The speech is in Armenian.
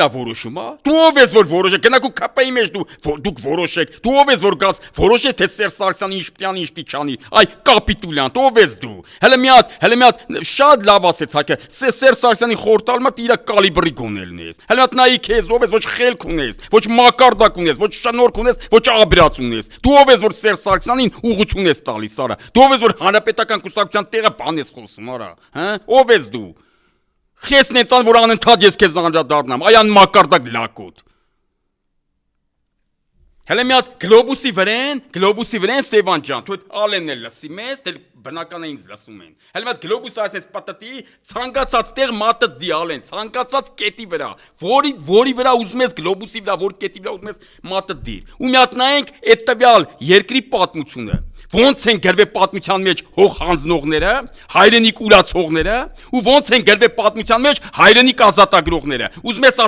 դա որոշում, հա։ Դու ով ես որ որոշեք, գնաք ու ԿՊ-ի մեջ դուք որոշեք։ Դու ով ես որ գաս որոշես թե Սերժ Սարգսյանը ինչ պիտի անի, ինչ պիտի չանի։ Այ կապիտուլյանտ, ով ես դու։ Հələ մի հատ շատ լավ ասեց հակը։ Սերժ Սարգսյանի խորտալմա իր կալիբրի գոնելն ես։ Հələ մի հատ նայի քեզ, ով ես, ոչ խելք ունես, ոչ մակարդակ ունես, ոչ շնորհք ունես, ոչ աբրած ունես։ Դու ով ես որ Սերժ Սարգսյանին ուղղություն ես տալիս, արա։ Դու ով ես որ հանրապետական կուսակցության տեղը բան ես խոսում, արա։ Հա։ Ով ես դու։ Խեսն է տան, որ անընդհատ ես քեզ անդրադառնամ, այ անմակարդակ լակոտ։ Հələ մի հատ գլոբուսի վրեն Սևան ջան, դու այդ ալենն էլ լսի մեզ, թե բնական է ինձ լսում են։ Հələ մի հատ գլոբուս ասես պատտի, ցանկացած տեղ մատը դի ալեն, ցանկացած կետի վրա, որի վրա ուզում ես գլոբուսի վրա, որ կետի վրա ուզում ես մատը դիր։ Ու մի հատ նայենք այդ տվյալ երկրի պատմությունը։ Ոնց են գրվել պատմության մեջ հող հանձնողները, հայրենիք ուրացողները, ու ոնց են գրվել պատմության մեջ հայրենիք ազատագրողները։ Ուզում ես